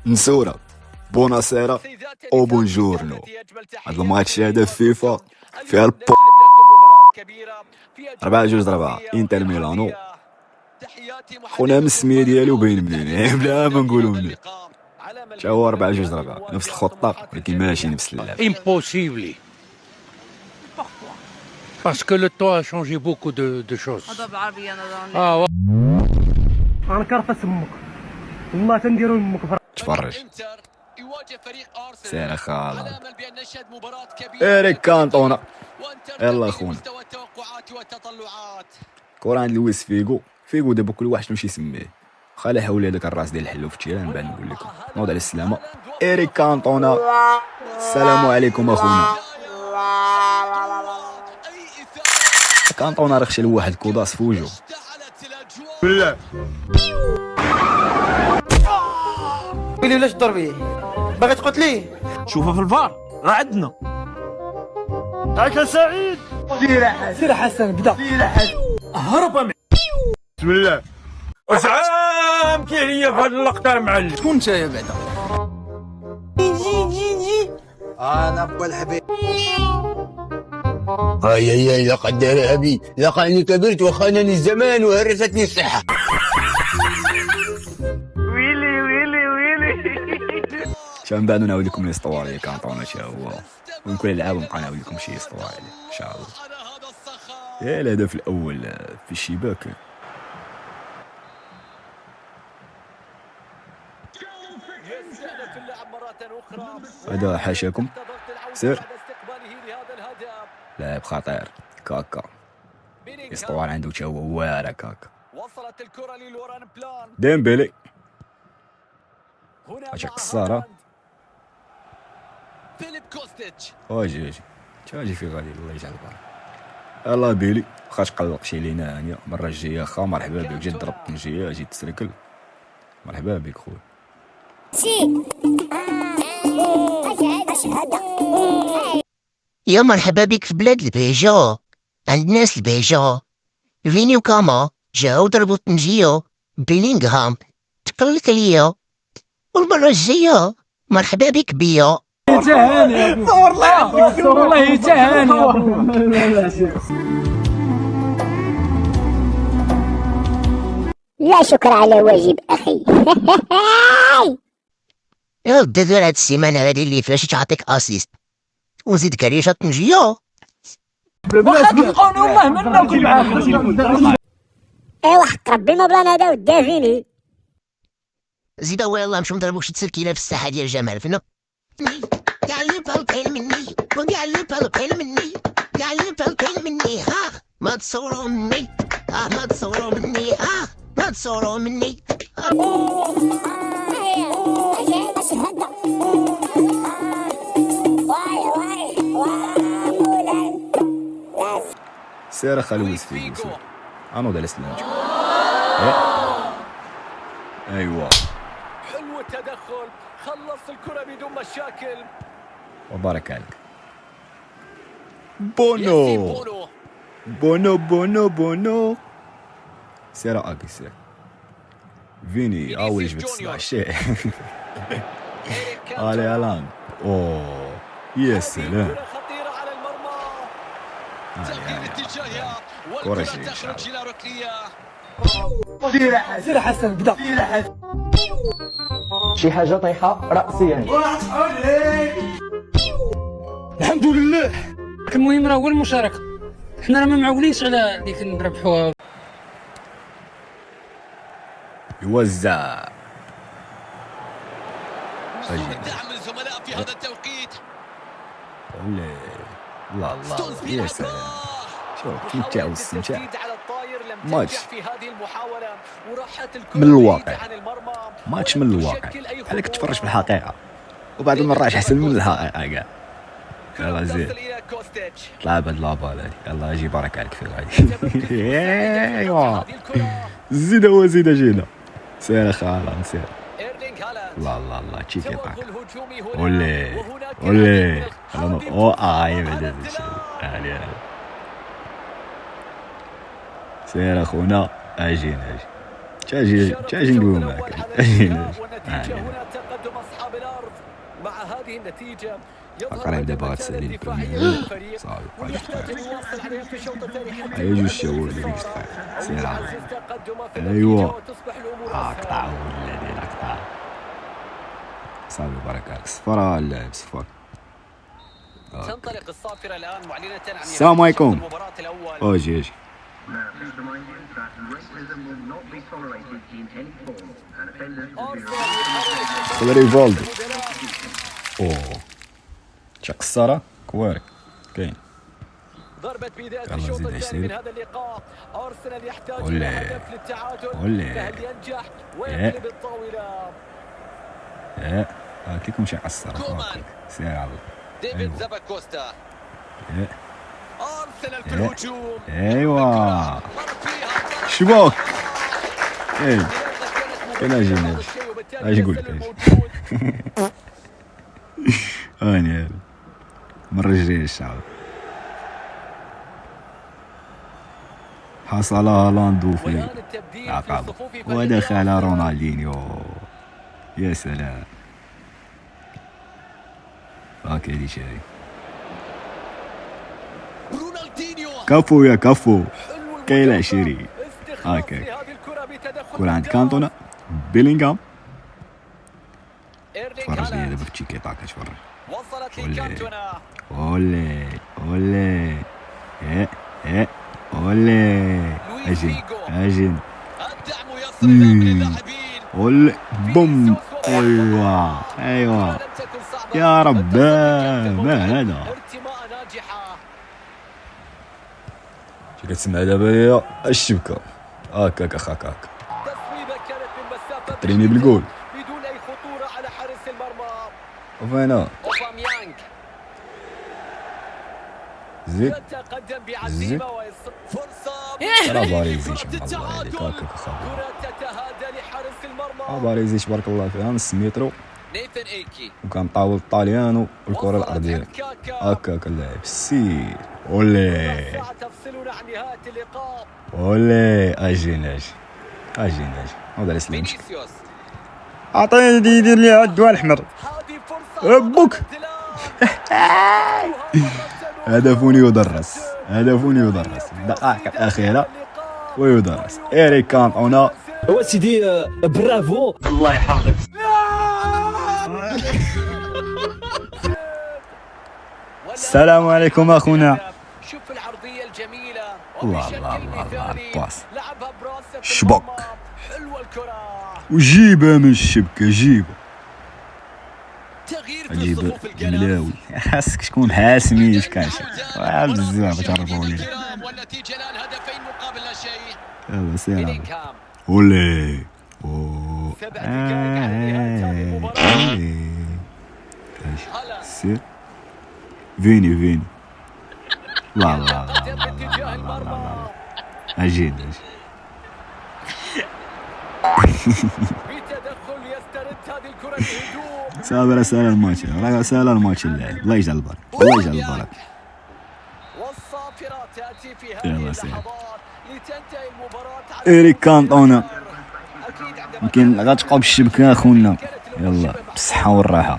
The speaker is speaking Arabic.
نسورة بوناسيرا او بونجورنو. هذا الماتش هذا في فيفا فيها 4-4 انتر ميلانو. خونا من السميه ديالو باين منين بلا ما نقولوا منين. تا هو 4-4 نفس الخطه ولكن ماشي نفس اللعب. Impossible. Parce que le temps a changé beaucoup de choses. هذا بالعربية Ah, انا كرفس امك والله تنديروا امك. تفرج سير خالد إيريك كانتونا. يلا اخونا كرة عند لويس فيغو دابا كل واحد شنو يسميه. خلي حولي هذاك الراس ديال الحلو في التيران من بعد نقول لكم نوض على السلامه. إيريك كانتونا السلام عليكم اخونا. كانتونا راه خشى لواحد كوداس في وجهه. بالله قولي ولاش تضربيه باغي تقتليه. شوفها في الفار راه عندنا. هاك سعيد سير حسن بدا هرب من بسم الله. وسعام كي هي في هذه اللقطه المعلم. شكون انت يا بعدا؟ انا ابو الحبيب. هاي لقد دار أبي لقد كبرت وخانني الزمان وهرستني الصحة. شا من بعد نعاود لكم الاسطوانه كانطونا تا هو ونكون العاب ونبقى نعاود لكم شي اسطوانه ان شاء الله. يا الهدف الاول في الشباك. هذا حاشاكم سير لاعب خطير كاكا. اسطوانه عنده تا هو واعر كاكا. ديمبيلي اجا قصاره. اجي اجي في غادي الله يجعل البركه. يلا بيلي واخا تقلق شي لينا هانيه المره الجايه خا مرحبا بك. جيت ضربت طنجيه جيت تسركل مرحبا بك خويا. يا مرحبا بك في بلاد البيجا عند الناس البيجا. فيني وكاما جاو ضربوا طنجية بيلينغهام تقلك ليا والمرة الجاية مرحبا بك بيا. تهاني والله تهاني. لا شكر على واجب أخي. يا ودي هاد السيمانة هادي اللي فيها شي تعطيك اسيست وزيد كريشة طنجية. واخا تلقوني والله ما ناكل معاكم. ايوا حق ربي ما بلان هذا ودافيني. زيد والله نمشيو نضربو شي تسلكينة في الساحة ديال الجمال فهمنا. كاع اللي بقاو كاين مني وكاع اللي بقاو كاين مني كاع اللي بقاو كاين مني. ها ما تصوروا مني ما تصوروا مني ما تصوروا مني. سير خا لويس فيغو سير انوض على سلامتك. ايوا حلو التدخل خلص الكرة بدون مشاكل. وبارك عليك. بونو سير اكي سير فيني اول جبت الصباح الشيء. علي الان اوه يا سلام. كرة شيء ان شاء الله. سير حسن بدا شي حاجه طايحه راسيا. الحمد لله. المهم راه هو المشاركة. حنا راه ما معولينش على ديك نربحوها. يوزع دعم الزملاء في هذا التوقيت. الله يا سلام. شوف ممتع واستمتاع ماتش من الواقع. ماتش من الواقع بحالك تتفرج في الحقيقة وبعض المرات احسن من الحقيقة كاع. يلا زين طلع بهاد لابال هادي. يلا اجي بارك عليك في غادي. ايوا زيد جينا سير خالا نسير. الله تشيكي باك اولي او بعدا هادي سير اخونا اجي تاجي نقول معك والنتيجة هنا تقدم أصحاب الأرض. مع هذه النتيجة قريب دابا غتسالي الفريق صافي ويحتاج أن يواصل عليها في الشوط الثاني حتى ايوا جوج شهور ديك الدقيقة سير عاد يعزز تقدمه في أيوة. النتيجة وتصبح الأمور قطع أسهل. ولا دير قطع صافي بارك عليك صفرا اللاعب صفر. تنطلق الصافرة الآن معلنة عن السلام عليكم. المباراة الأول. اجي ريفولدو اوه شا قصارة كوارك كاين ضربة بداية يلا الشوط زيد الثاني يصير. من هذا اللقاء. أرسنال يحتاج أولي. إلى هدف للتعادل. أولي. فهل ينجح ويقلب الطاولة؟ هاك لكم شي قصارة كومان. سير على ديفيد أيوة. زاباكوستا. إيه. أرسنال في إيه. الهجوم. ايوا مر فيها. شباك كاين كان أجي ناجي. أجي قول لك. هاني هذا مرة الجاية الشعب حصل هالاند وفلي عقب ودخل رونالدينيو يا سلام هاكا هادي شاي كفو يا كفو كاين عشيري هاكا كرة عند كانتونا بيلينغهام تفرج لي دابا في التيكي طاكا تفرج وصلت أولي. لكانتونا. اولي اولي ايه اولي اجي اجي الدعم يصل إلى من اللاعبين. اولي بوم ايوا ايوا لم تكن صعبة. يا رب انتظرت ما هذا ارتماء ناجحة. شي كتسمع دابا هي الشبكة هاكاك اخاك هاك تصويبة كانت من مسافة تريني بالجول بدون أي خطورة على حارس المرمى. وفينا أوباميانغ زيد يتقدم بعزيمة فرصة. راه باريزيش الله عليك هاكاك اخاك كرة تتهادى لحارس المرمى. باريزيش بارك الله فيها نص مترو نيثن ايكي. وكان طاول الطاليانو والكرة الأرضية هكاك اللاعب سير اولي ساعة تفصلنا عن نهاية اللقاء. اولي اجي هذا الاسلام فينيسيوس. عطيني يدير لي على الدواء الاحمر هذه فرصة. ربك. هدفوني يدرس الدقائق الأخيرة ويدرس إيريك كانتونا وسيدي برافو. الله يحفظك. السلام عليكم أخونا شوف العرضية الجميلة. الله وبشكل الله الله مثالي الباص لعبها براسه في شبك. المرمى. حلوة الكرة. وجيبها من الشبكة جيبها تغيير في أجيب الصفوف الجناح. ملاوي خاصك تكون حاسمي اش كانشي بزاف تعرفوا لي والنتيجة الآن هدفين مقابل لا شيء. يلا سير بيلينغهام. اولي اوه 7 دقائق على نهاية هذه المباراة. هالاند. سير فيني لا يتقدم باتجاه المرمى. اجيد بتدخل يسترد هذه الكرة الهجوم. صابر سهل الماتش راه سهل الماتش اللعب الله يجعل البركة الله يجعل البركة والصافرة تأتي في هذه يلا سير. اللحظات لتنتهي المباراة على إيريك كانتونا أكيد عندما يمكن غتبقاو بالشبكة اخونا يلا بالصحة والراحة